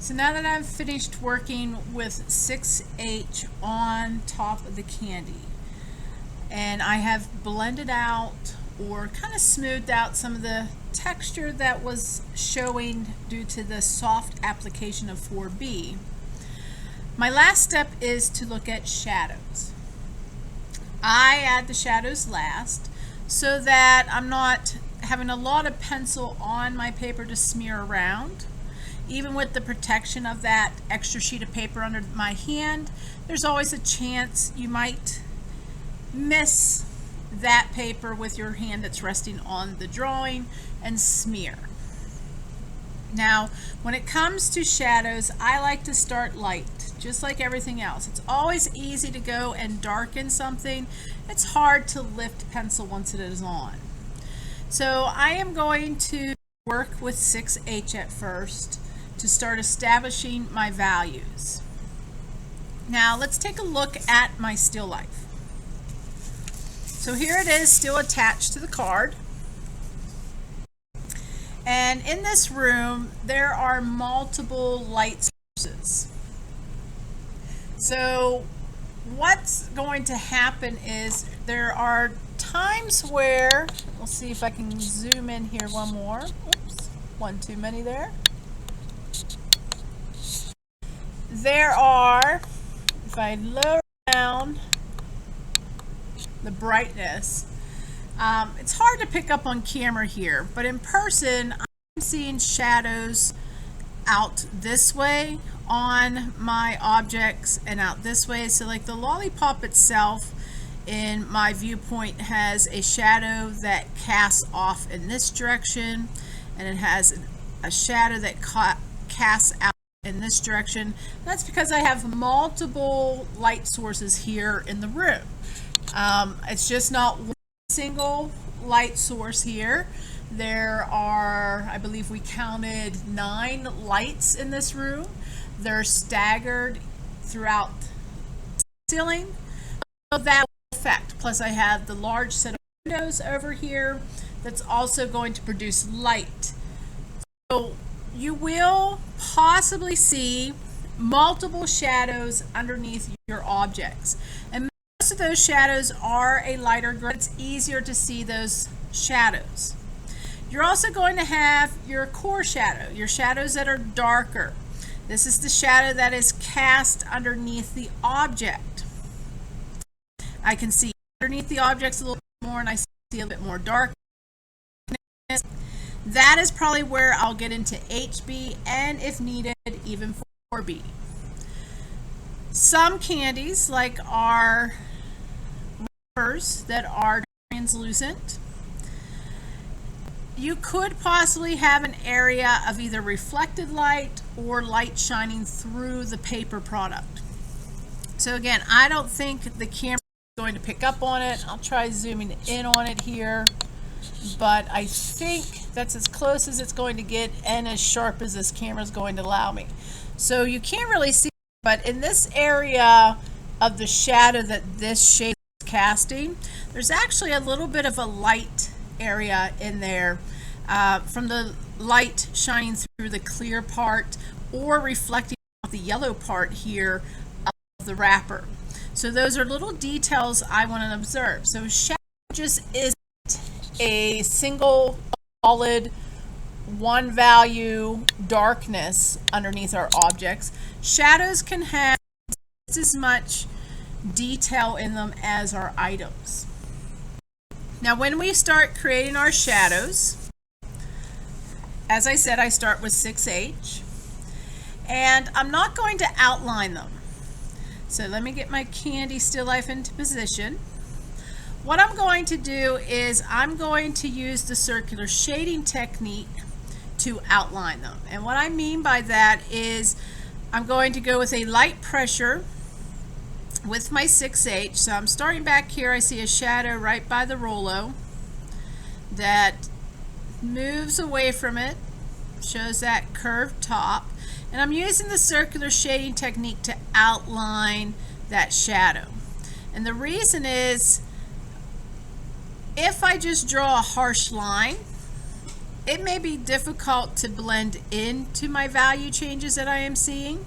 So now that I've finished working with 6H on top of the candy, and I have blended out or kind of smoothed out some of the texture that was showing due to the soft application of 4B, my last step is to look at shadows. I add the shadows last so that I'm not having a lot of pencil on my paper to smear around. Even with the protection of that extra sheet of paper under my hand, there's always a chance you might miss that paper with your hand that's resting on the drawing and smear. Now, when it comes to shadows, I like to start light, just like everything else. It's always easy to go and darken something. It's hard to lift pencil once it is on. So I am going to work with 6H at first to start establishing my values. Now let's take a look at my still life. So here it is, still attached to the card. And in this room there are multiple light sources. So what's going to happen is there are times where, we'll see if I can zoom in here one more. Oops, one too many there. There are, if I lower down the brightness, it's hard to pick up on camera here, but in person I'm seeing shadows out this way on my objects and out this way. So like the lollipop itself in my viewpoint has a shadow that casts off in this direction, and it has a shadow that casts out in this direction. That's because I have multiple light sources here in the room. It's just not one single light source here. There are, I believe we counted 9 lights in this room. They're staggered throughout the ceiling. So that will affect. Plus I have the large set of windows over here that's also going to produce light. So you will possibly see multiple shadows underneath your objects. And most of those shadows are a lighter gray. It's easier to see those shadows. You're also going to have your core shadow, your shadows that are darker. This is the shadow that is cast underneath the object. I can see underneath the objects a little bit more, and I see a bit more darkness. That is probably where I'll get into HB, and if needed, even 4B. Some candies, like our wrappers that are translucent, you could possibly have an area of either reflected light or light shining through the paper product. So again, I don't think the camera is going to pick up on it. I'll try zooming in on it here, but I think that's as close as it's going to get and as sharp as this camera is going to allow me. So you can't really see, but in this area of the shadow that this shade is casting, there's actually a little bit of a light area in there from the light shining through the clear part or reflecting off the yellow part here of the wrapper. So those are little details I want to observe. So shadow just isn't a single solid one value darkness underneath our objects. Shadows can have just as much detail in them as our items. Now when we start creating our shadows, as I said, I start with 6H, and I'm not going to outline them. So let me get my candy still life into position. What I'm going to do is I'm going to use the circular shading technique to outline them. And what I mean by that is I'm going to go with a light pressure with my 6H. So I'm starting back here. I see a shadow right by the Rolo that moves away from it, shows that curved top, and I'm using the circular shading technique to outline that shadow. And the reason is, if I just draw a harsh line, it may be difficult to blend into my value changes that I am seeing.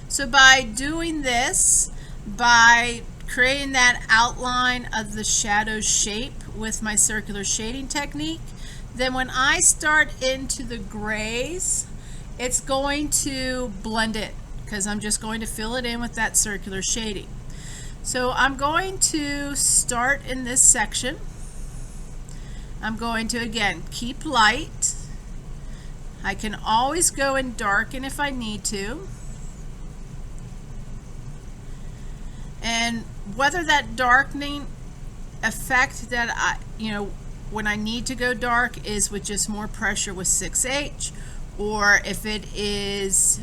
So by doing this, by creating that outline of the shadow shape with my circular shading technique, then when I start into the grays, it's going to blend it because I'm just going to fill it in with that circular shading. So I'm going to start in this section. I'm going to, again, keep light. I can always go and darken if I need to. And whether that darkening effect that when I need to go dark is with just more pressure with 6H, or if it is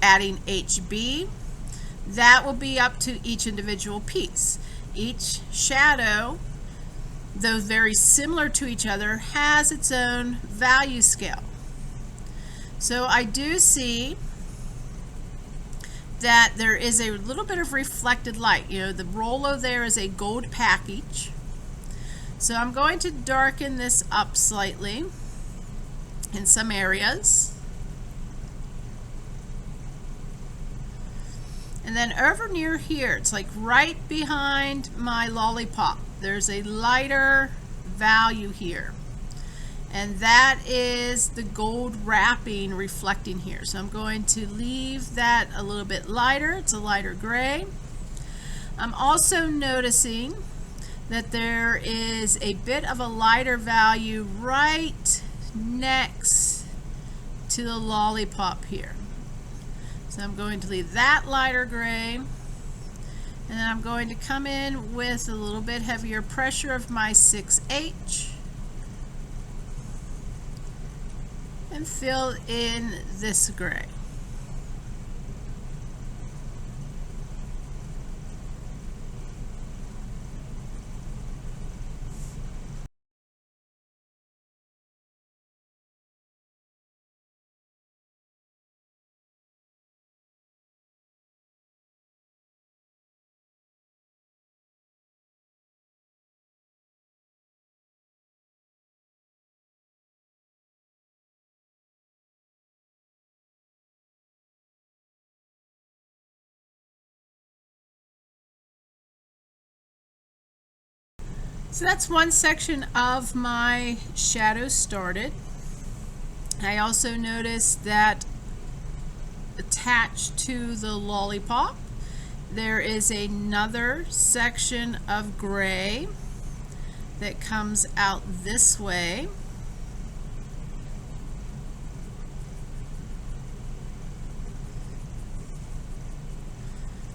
adding HB, that will be up to each individual piece. Each shadow, though very similar to each other, has its own value scale. So I do see that there is a little bit of reflected light. The Rollo there is a gold package. So I'm going to darken this up slightly in some areas. And then over near here, it's like right behind my lollipop, there's a lighter value here. And that is the gold wrapping reflecting here. So I'm going to leave that a little bit lighter. It's a lighter gray. I'm also noticing that there is a bit of a lighter value right next to the lollipop here. So I'm going to leave that lighter gray, and then I'm going to come in with a little bit heavier pressure of my 6H and fill in this gray. So that's one section of my shadow started. I also noticed that attached to the lollipop there is another section of gray that comes out this way.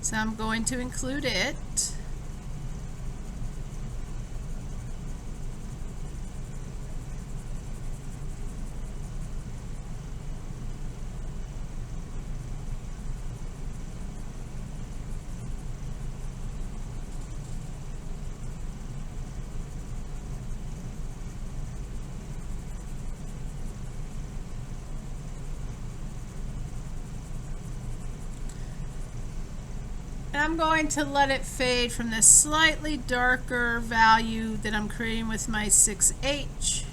So I'm going to include it. And I'm going to let it fade from this slightly darker value that I'm creating with my 6H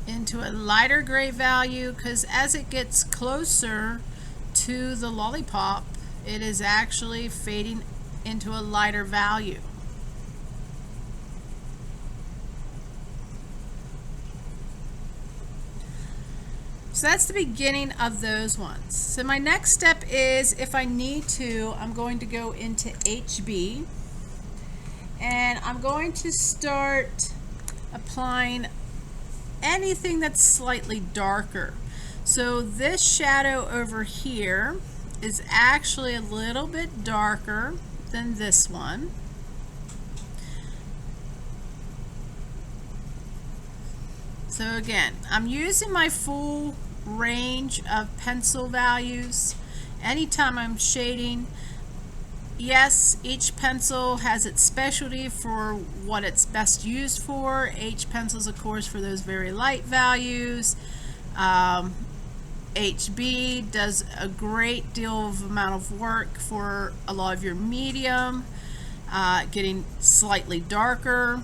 into a lighter gray value, because as it gets closer to the lollipop, it is actually fading into a lighter value. So that's the beginning of those ones. So my next step is, if I need to, I'm going to go into HB, and I'm going to start applying anything that's slightly darker. So this shadow over here is actually a little bit darker than this one. So again, I'm using my full range of pencil values anytime I'm shading. Yes, each pencil has its specialty for what it's best used for. H pencils, of course, for those very light values. HB does a great deal of amount of work for a lot of your medium, getting slightly darker.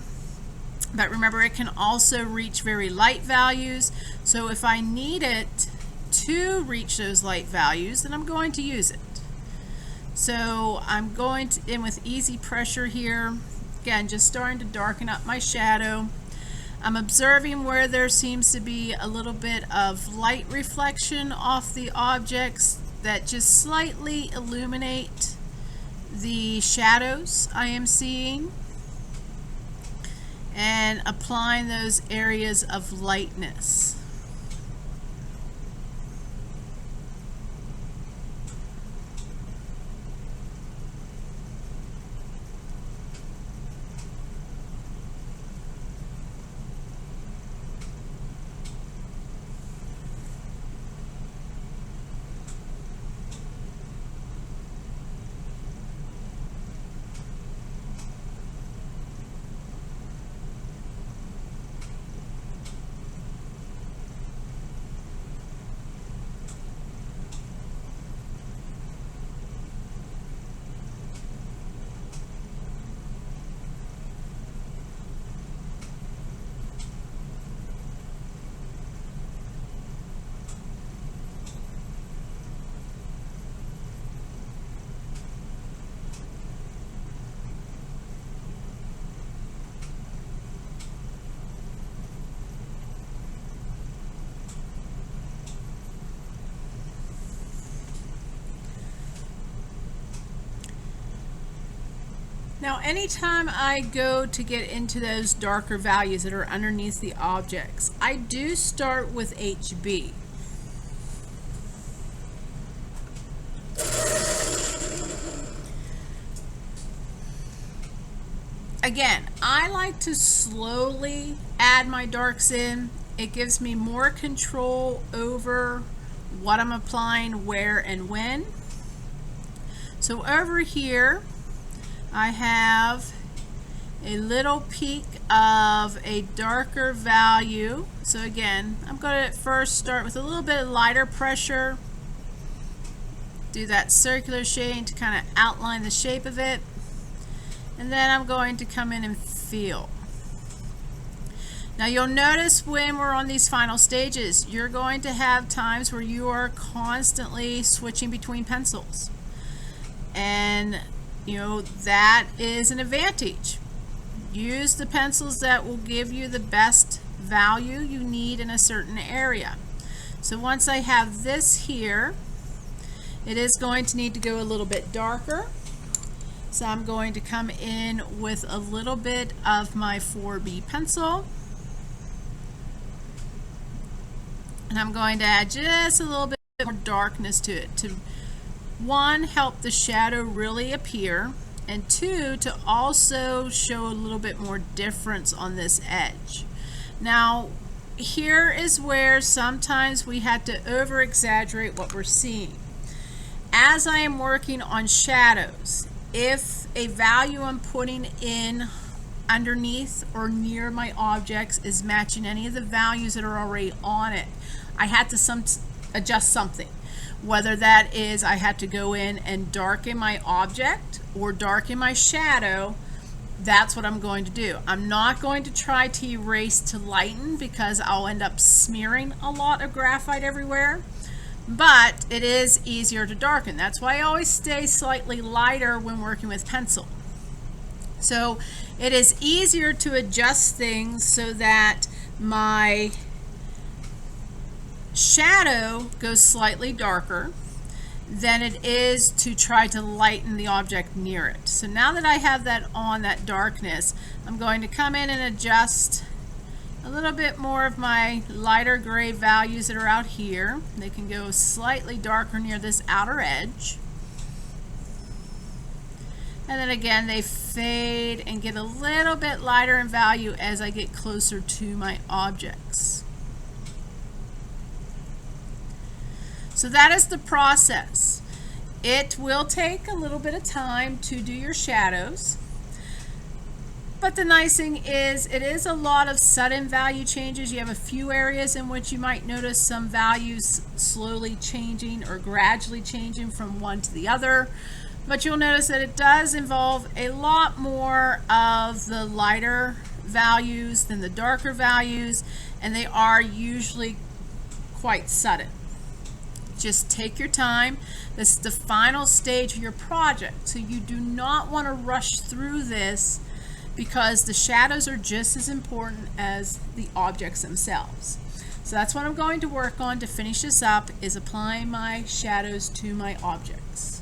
But remember, it can also reach very light values. So if I need it to reach those light values, then I'm going to use it. So I'm going to in with easy pressure here. Again, just starting to darken up my shadow. I'm observing where there seems to be a little bit of light reflection off the objects that just slightly illuminate the shadows I am seeing, and applying those areas of lightness. Now, anytime I go to get into those darker values that are underneath the objects, I do start with HB. Again, I like to slowly add my darks in. It gives me more control over what I'm applying, where and when. So over here, I have a little peak of a darker value. So again, I'm going to first start with a little bit of lighter pressure, do that circular shading to kind of outline the shape of it, and then I'm going to come in and feel. Now you'll notice when we're on these final stages, you're going to have times where you are constantly switching between pencils, and you know, that is an advantage. Use the pencils that will give you the best value you need in a certain area. So once I have this here, it is going to need to go a little bit darker. So I'm going to come in with a little bit of my 4B pencil. And I'm going to add just a little bit more darkness to it to, one, help the shadow really appear, and two, to also show a little bit more difference on this edge. Now, here is where sometimes we have to over exaggerate what we're seeing. As I am working on shadows, if a value I'm putting in underneath or near my objects is matching any of the values that are already on it, I had to adjust something. Whether that is I had to go in and darken my object or darken my shadow, that's what I'm going to do. I'm not going to try to erase to lighten because I'll end up smearing a lot of graphite everywhere, but it is easier to darken. That's why I always stay slightly lighter when working with pencil. So it is easier to adjust things so that my shadow goes slightly darker than it is to try to lighten the object near it. So now that I have that on, that darkness, I'm going to come in and adjust a little bit more of my lighter gray values that are out here. They can go slightly darker near this outer edge. And then again, they fade and get a little bit lighter in value as I get closer to my objects. So that is the process. It will take a little bit of time to do your shadows, but the nice thing is it is a lot of sudden value changes. You have a few areas in which you might notice some values slowly changing or gradually changing from one to the other, but you'll notice that it does involve a lot more of the lighter values than the darker values, and they are usually quite sudden. Just take your time. This is the final stage of your project, so you do not want to rush through this, because the shadows are just as important as the objects themselves. So that's what I'm going to work on to finish this up, is applying my shadows to my objects.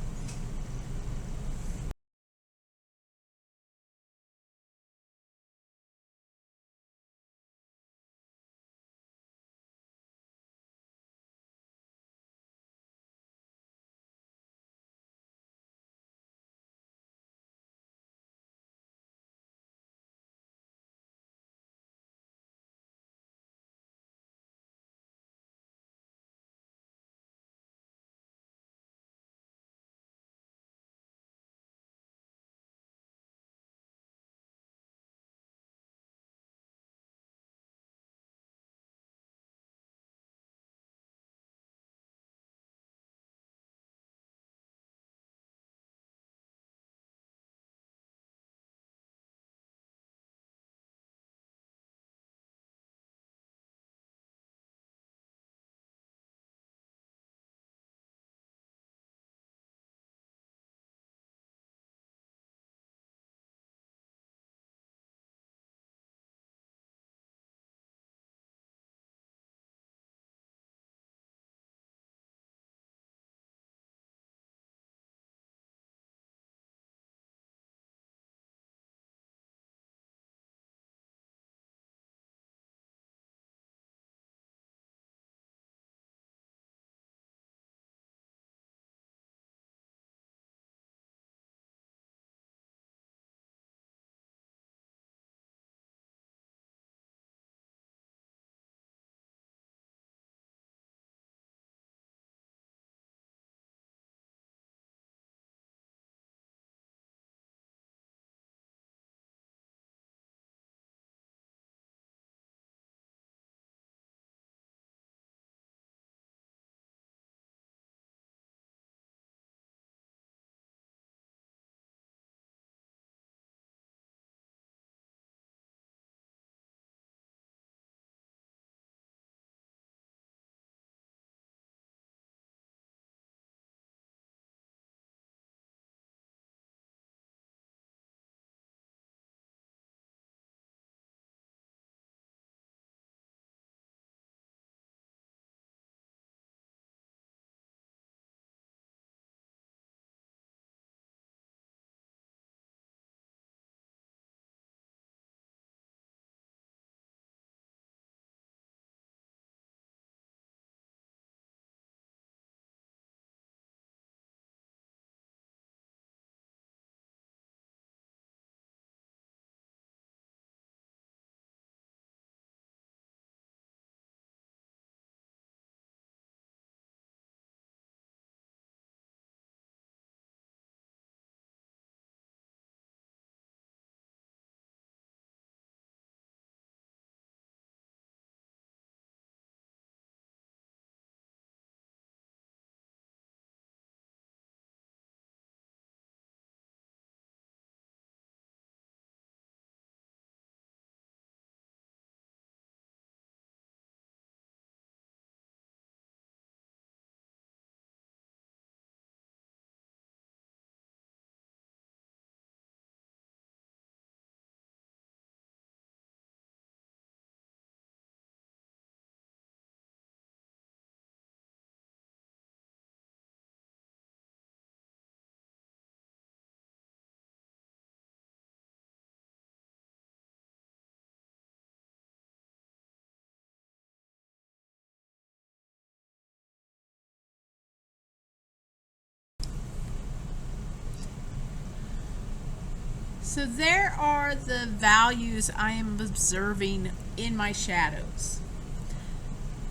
So there are the values I am observing in my shadows.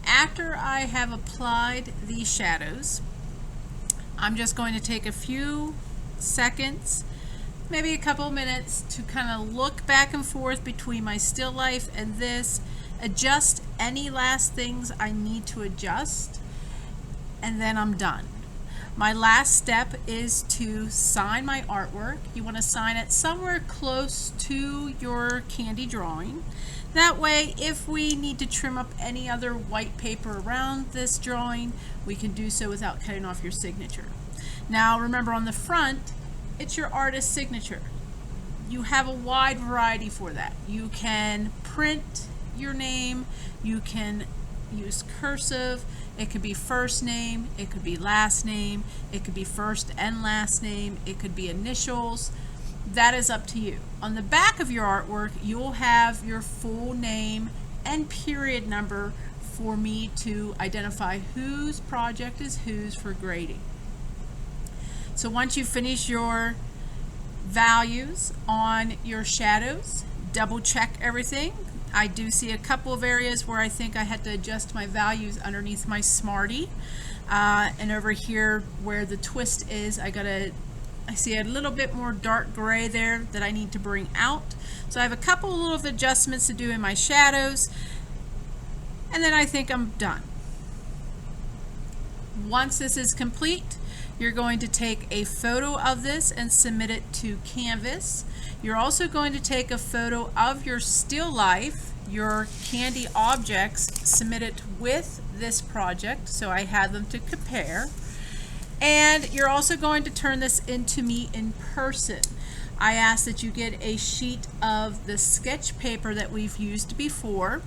After I have applied these shadows, I'm just going to take a few seconds, maybe a couple minutes, to kind of look back and forth between my still life and this, adjust any last things I need to adjust, and then I'm done. My last step is to sign my artwork. You want to sign it somewhere close to your candy drawing. That way, if we need to trim up any other white paper around this drawing, we can do so without cutting off your signature. Now remember, on the front, it's your artist's signature. You have a wide variety for that. You can print your name, you can use cursive, it could be first name, it could be last name, it could be first and last name, it could be initials. That is up to you. On the back of your artwork, you'll have your full name and period number for me to identify whose project is whose for grading. So once you finish your values on your shadows, double check everything. I do see a couple of areas where I think I had to adjust my values underneath my Smarty. And over here where the twist is, I see a little bit more dark gray there that I need to bring out. So I have a couple of little adjustments to do in my shadows, and then I think I'm done. Once this is complete, you're going to take a photo of this and submit it to Canvas. You're also going to take a photo of your still life, your candy objects, submit it with this project, so I have them to compare. And you're also going to turn this into me in person. I ask that you get a sheet of the sketch paper that we've used before.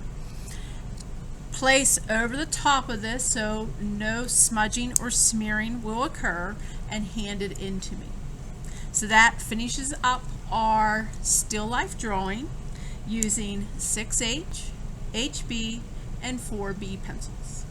Place over the top of this so no smudging or smearing will occur, and hand it in to me. So that finishes up our still life drawing using 6H, HB, and 4B pencils.